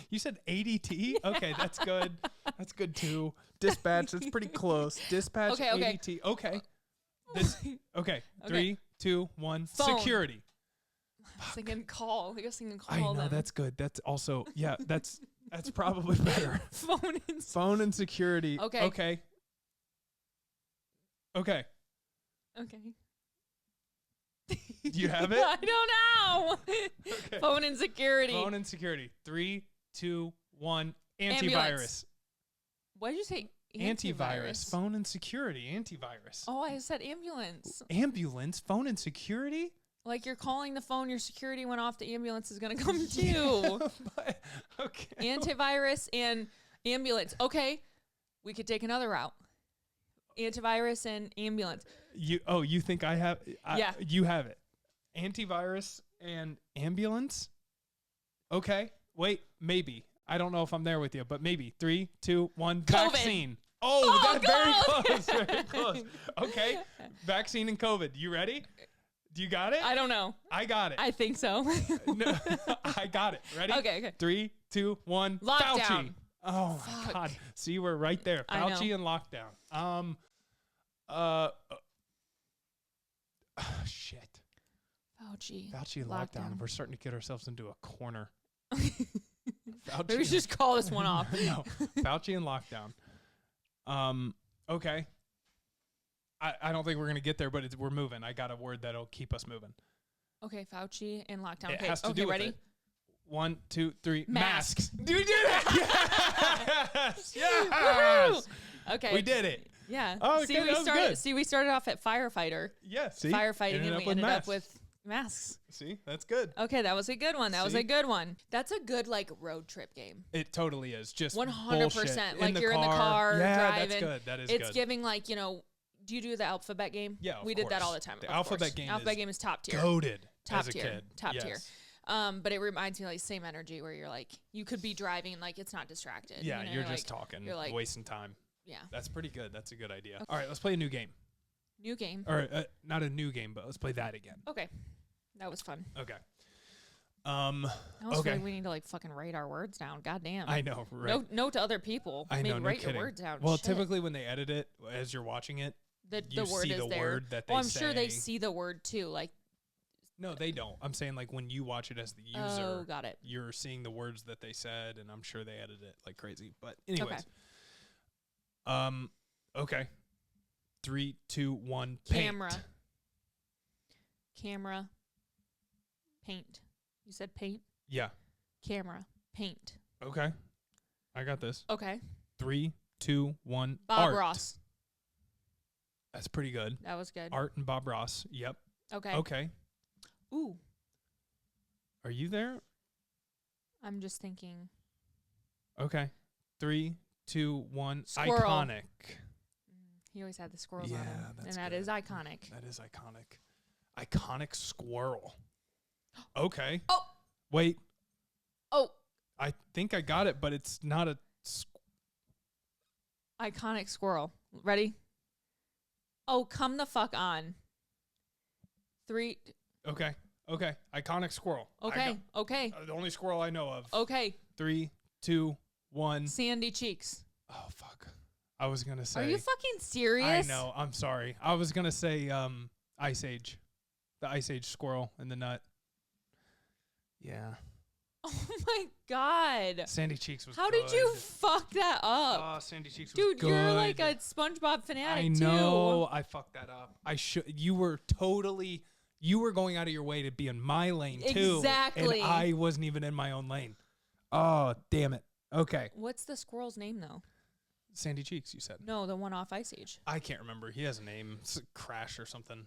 You said ADT? Okay, that's good. That's good too. Dispatch, that's pretty close. Dispatch, okay. ADT. Okay. Okay. 3, 2, 1. Phone. Security. I was thinking call. I guess thinking call them. That's good. That's also, yeah, that's probably better. Phone and security. Okay. Okay. Okay. Okay. Do you have it? I don't know. Okay. Phone and security. Phone and security. 3, 2, 1. Antivirus. Ambulance. What did you say? Antivirus. Phone and security. Antivirus. Oh, I said ambulance. Ambulance. Phone and security? Like you're calling the phone, your security went off, the ambulance is going to come too. Okay. Antivirus and ambulance. Okay. We could take another route. Antivirus and ambulance. You think I have? Yeah. You have it. Antivirus and ambulance? Okay. Wait, maybe. I don't know if I'm there with you, but maybe. 3, 2, 1. COVID. Vaccine. Oh, that's very God. close. Very close. Okay. Vaccine and COVID. You ready? Do you got it? I don't know. I got it. I think so. No, I got it. Ready? Okay. 3, 2, 1. Lockdown. Fauci. Oh my God. See, we're right there. Fauci and lockdown. Shit. Fauci and lockdown. We're starting to get ourselves into a corner. Maybe we should just call this one off. No. Fauci and lockdown. Okay. I don't think we're gonna get there, but we're moving. I got a word that'll keep us moving. Okay, Fauci and lockdown. It has to do with ready? it. 1, 2, 3. Masks. You did it! Yes! Yes! Woohoo! Okay. We did it. Yeah. Oh, see, okay, that was good. See, we started off at firefighter. Yeah, see? Firefighting, and we ended up with masks. See? That's good. Okay, that was a good one. That was a good one. That's a good, like, road trip game. It totally is. Just 100%. Like, you're in the car, yeah, driving. that's good. That is good. It's giving, like, do you do the alphabet game? Yeah, we did that all the time. The alphabet game is top tier. Goated Top as a tier. kid. Top yes. tier. But it reminds me like same energy where you're like, you could be driving, like it's not distracted. Yeah, you know? you're just talking, you're like, wasting time. Yeah. That's pretty good. That's a good idea. Okay. All right, let's play a new game. New game. Or not a new game, but let's play that again. Okay. That was fun. Okay. I almost feel like we need to like fucking write our words down. God damn. I know, right? Note to other people. I know, write your words down. Well, typically when they edit it, as you're watching it, the word is the there. word that they I'm say. sure they see the word too. Like, no, they don't. I'm saying like when you watch it as the user, oh, got it. You're seeing the words that they said, and I'm sure they edit it like crazy. But anyways, okay. 3, 2, 1. Paint. Camera. Paint. You said paint? Yeah. Camera. Paint. Okay. I got this. Okay. 3, 2, 1. Bob Art. Ross. That's pretty good. That was good. Art and Bob Ross. Yep. Okay. Okay. Ooh. Are you there? I'm just thinking. Okay. 3, 2, 1. Squirrel. Iconic. He always had the squirrels Yeah, on him. that's And that good. is iconic. That is iconic. Iconic squirrel. Okay. Oh. Wait. Oh. I think I got it, but it's not a... Iconic squirrel. Ready? Oh, come the fuck on. 3. Okay. Okay. Iconic squirrel. Okay. Okay. The only squirrel I know of. Okay. 3, 2, 1. Sandy cheeks. Oh, fuck. I was going to say... Are you fucking serious? I know. I'm sorry. I was going to say Ice Age. The Ice Age squirrel in the nut. Yeah. Oh, my God. Sandy Cheeks was How good. did you fuck that up? Oh, Sandy Cheeks was Dude, good. you're like a SpongeBob fanatic, I know. I fucked that up. You were going out of your way to be in my lane, too. Exactly. And I wasn't even in my own lane. Oh, damn it. Okay. What's the squirrel's name, though? Sandy Cheeks, you said. No, the one off Ice Age. I can't remember. He has a name. It's Crash or something.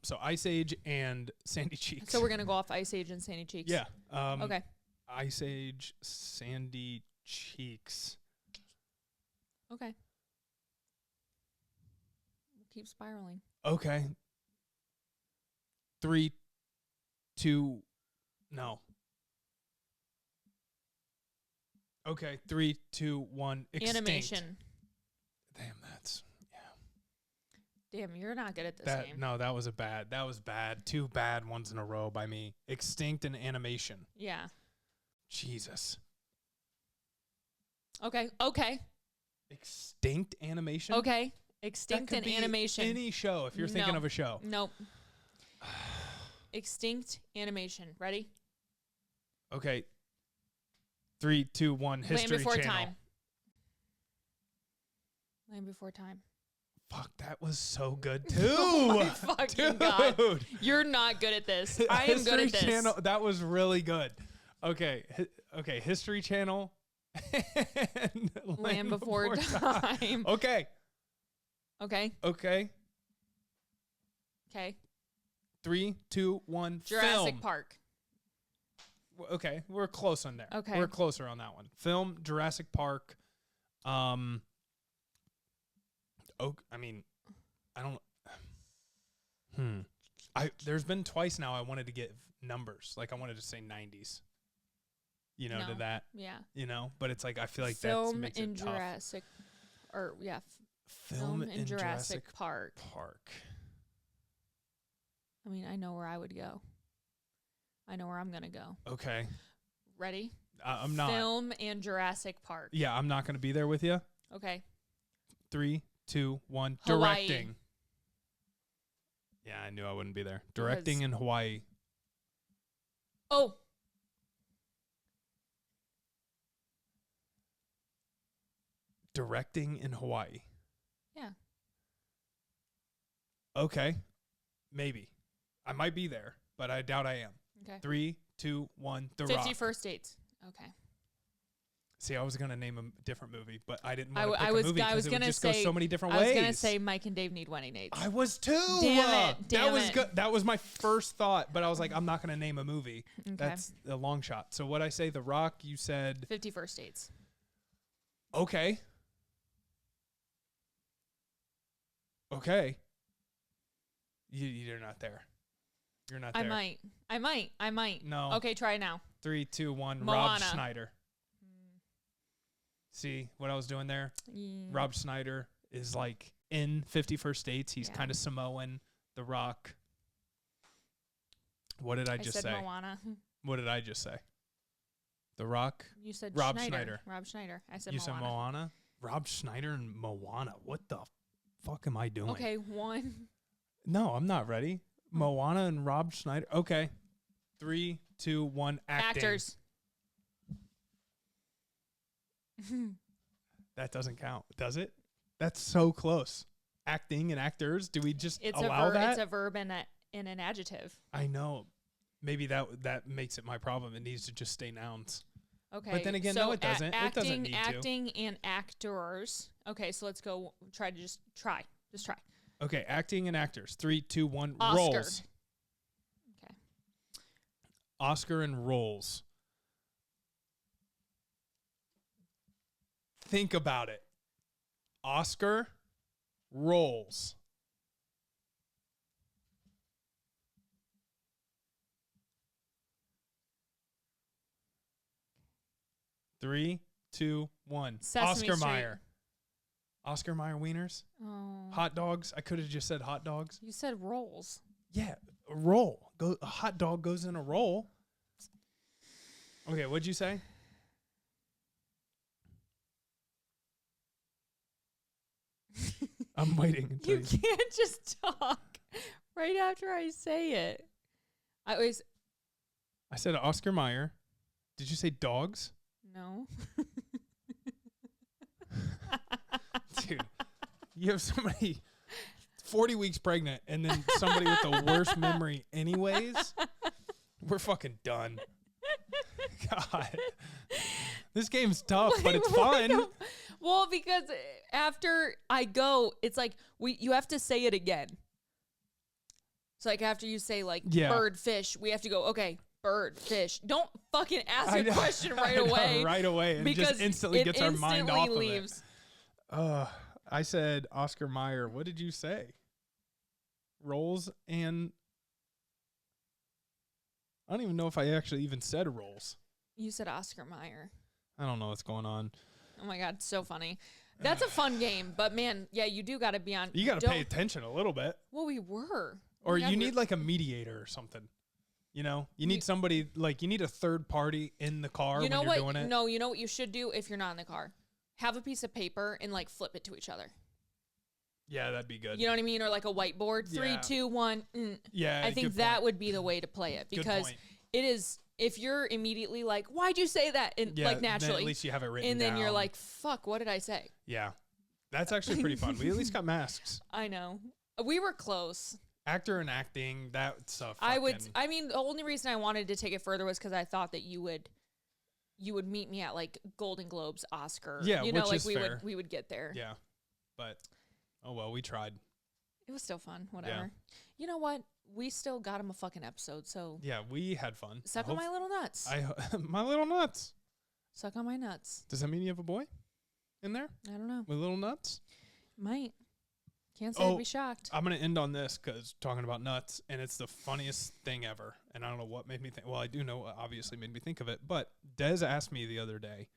So Ice Age and Sandy Cheeks. So we're going to go off Ice Age and Sandy Cheeks. Yeah. Okay. Ice Age, Sandy Cheeks. Okay. We'll keep spiraling. Okay. 3, 2, no. Okay, 3, 2, 1. Extinct. Animation. Damn, that's Damn, you're not good at this game. No, that was bad. 2 bad ones in a row by me. Extinct and animation. Yeah. Jesus. Okay. Extinct animation? Okay. Extinct and animation. Any show, if you're thinking of a show. Nope. Extinct animation. Ready? Okay. 3, 2, 1. History Land Before Channel. Time. Land Before Time. Fuck, that was so good too. Oh my fucking Dude. God. You're not good at this. I am good at this. Channel, that was really good. Okay. Okay. History Channel. And Land Before Time. Okay. Okay. Okay. Okay. 3, 2, 1. Jurassic Film. Park. Okay, we're close on there. Okay. We're closer on that one. Film, Jurassic Park. I mean, I don't. There's been twice now I wanted to get numbers. Like I wanted to say 90s. to that. Yeah. But it's like, I feel like Film that makes in it tough. Jurassic, Film in Jurassic Park. Park. I mean, I know where I would go. I know where I'm going to go. Okay. Ready? I'm not. Film and Jurassic Park. Yeah, I'm not going to be there with you. Okay. 3, 2, 1. Hawaii. Directing. Yeah, I knew I wouldn't be there. Directing in Hawaii. Oh. Directing in Hawaii. Yeah. Okay. Maybe. I might be there, but I doubt I am. Okay. 3, 2, 1. The 50 Rock. First Dates. Okay. See, I was going to name a different movie, but I didn't want to pick a movie because it would just go so many different ways. I was going to say Mike and Dave Need Wedding Dates. I was too. Damn it. That was good. That was my first thought, but I was like, I'm not going to name a movie. Okay. That's a long shot. So what I say, The Rock, you said 50 First Dates. Okay. Okay. You're not there. You're not there. I might. No. Okay, try it now. 3, 2, 1. Moana. Rob Schneider. See what I was doing there? Yeah. Rob Schneider is like in 50 First Dates. He's Yeah. kind of Samoan. The Rock. What did I just say? Moana. What did I just say? The Rock. You said Rob Schneider. Schneider. Rob Schneider. I said You Moana. said Moana? Rob Schneider and Moana. What the fuck am I doing? Okay, one. No, I'm not ready. Moana and Rob Schneider. Okay. 3, 2, 1. Acting. Actors. That doesn't count, does it? That's so close. Acting and actors. Do we just allow that? It's a verb and an adjective. I know. Maybe that makes it my problem. It needs to just stay nouns. Okay. But then again, so no, it doesn't. It doesn't need to. Acting and actors. Okay, so let's go. Just try. Okay, acting and actors. 3, 2, 1. Oscar. Roles. Okay. Oscar and roles. Think about it. Oscar, roles. Three, 2, 1. Sesame Oscar Street. Mayer. Oscar Mayer wieners. Oh. Hot dogs. I could have just said hot dogs. You said rolls. Yeah, a roll. A hot dog goes in a roll. Okay, what'd you say? I'm waiting until You can't just talk right after I say it. I said Oscar Mayer. Did you say dogs? No. Dude, you have somebody 40 weeks pregnant and then somebody with the worst memory anyways. We're fucking done. God. This game's tough, but it's fun. Well, because after I go, it's like you have to say it again. So like after you say like bird, fish, we have to go, okay, bird, fish. Don't fucking ask a question right away. Right away. And because just instantly gets our mind off leaves. Of it. I said Oscar Mayer. What did you say? Roles and... I don't even know if I actually even said roles. You said Oscar Mayer. I don't know what's going on. Oh my God, so funny. That's a fun game, but man, yeah, you do got to be on. You got to pay attention a little bit. Well, we were. Or you need like a mediator or something. You know, you need somebody like you need a third party in the car when you're doing it. No, you know what you should do if you're not in the car? Have a piece of paper and like flip it to each other. Yeah, that'd be good. You know what I mean? Or like a whiteboard. 3, 2, 1. Yeah, I think that would be the way to play it because it is. If you're immediately like, why'd you say that? And like naturally, then at least you have it written and then down. You're like, fuck, what did I say? Yeah, that's actually pretty fun. We at least got masks. I know. We were close. Actor and acting, that stuff. I mean, the only reason I wanted to take it further was because I thought that you would meet me at like Golden Globes, Oscar. Yeah, you know, which like is we fair. would get there. Yeah, but oh well, we tried. It was still fun. Whatever. Yeah. You know what? We still got him a fucking episode. So yeah, we had fun. Suck on my little nuts. My little nuts. Suck on my nuts. Does that mean you have a boy in there? I don't know. With little nuts? Might. Can't say I'd be shocked. I'm going to end on this because talking about nuts, and it's the funniest thing ever. And I don't know what made me think. Well, I do know what obviously made me think of it. But Des asked me the other day,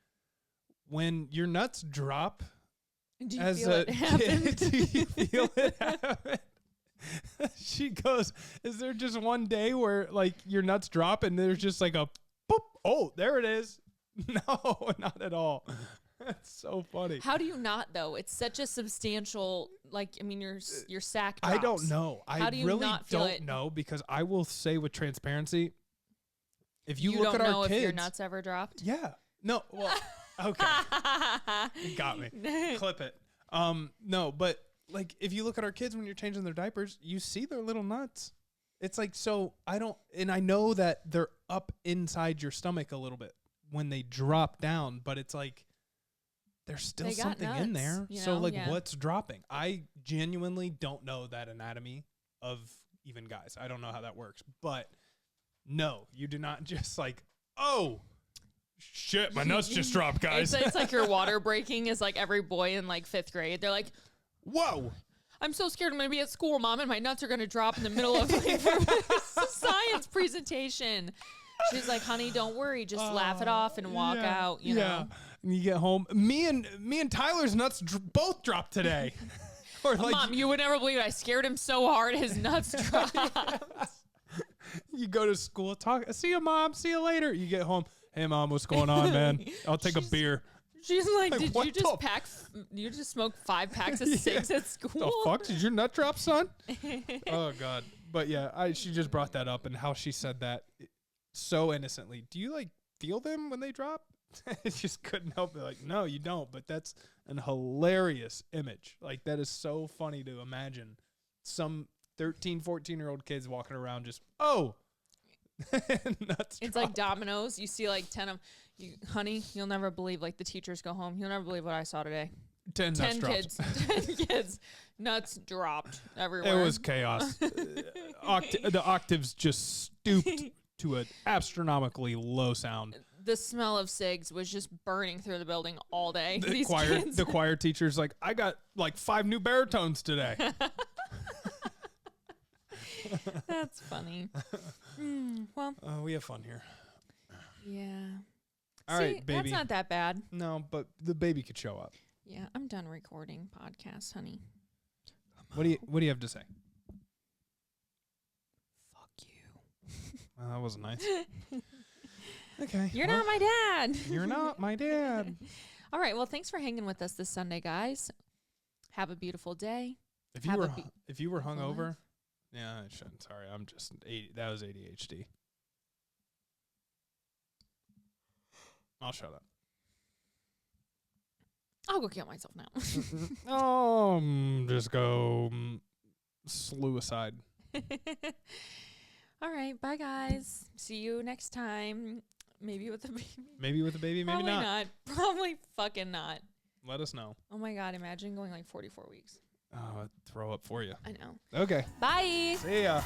when your nuts drop do you as feel a it happen? kid, do you feel it happen? She goes, is there just one day where like your nuts drop and there's just like a boop? Oh, there it is. No, not at all. That's so funny. How do you not though? It's such a substantial, like, I mean, your sack drops. I don't know. How do you really not feel don't it? know, because I will say with transparency, if you look don't at our know kids, if your nuts ever dropped. yeah, no, well, okay, you got me. Clip it. No, but like if you look at our kids when you're changing their diapers, you see their little nuts. It's like, so I don't, and I know that they're up inside your stomach a little bit when they drop down, but it's like there's still something nuts, in there. you So know? like, Yeah. what's dropping? I genuinely don't know that anatomy of even guys. I don't know how that works, but no, you do not just like, oh shit, my nuts just dropped, guys. It's like your water breaking is like every boy in like 5th grade. They're like, whoa, I'm so scared I'm going to be at school, Mom, and my nuts are going to drop in the middle of like science presentation. She's like, honey, don't worry. Just laugh it off and walk out, you know. And you get home. Me and Tyler's nuts both dropped today. Or like, Mom, you would never believe it. I scared him so hard his nuts dropped. you go to school, talk, see you, Mom, see you later. You get home. Hey, Mom, what's going on, man? I'll take a beer. She's like, did what you just you just smoke 5 packs of cigs at school? The fuck? Did your nut drop, son? Oh, God. But yeah, she just brought that up, and how she said that so innocently. Do you like feel them when they drop? I just couldn't help it. Like, no, you don't. But that's an hilarious image. Like, that is so funny to imagine some 13, 14-year-old kids walking around just, oh, nuts. It's like dominoes. You see like 10 of you, honey, you'll never believe, like the teachers go home. You'll never believe what I saw today. 10 kids. 10 kids. Nuts dropped everywhere. It was chaos. The octaves just stooped to an astronomically low sound. The smell of cigs was just burning through the building all day. The choir teacher's like, I got like 5 new baritones today. That's funny. Well, we have fun here. Yeah. All right, baby. That's not that bad. No, but the baby could show up. Yeah, I'm done recording podcasts, honey. What do you have to say? Fuck you. Well, that wasn't nice. Okay. You're not my dad. You're not my dad. All right. Well, thanks for hanging with us this Sunday, guys. Have a beautiful day. If you were hungover, yeah, I shouldn't. Sorry, I'm just that was ADHD. I'll shut up. I'll go kill myself now. Just go suicide. All right. Bye, guys. See you next time. Maybe with a baby. Maybe with a baby, maybe Probably not. Probably fucking not. Let us know. Oh, my God. Imagine going like 44 weeks. Oh, I'd throw up for you. I know. Okay. Bye. See ya.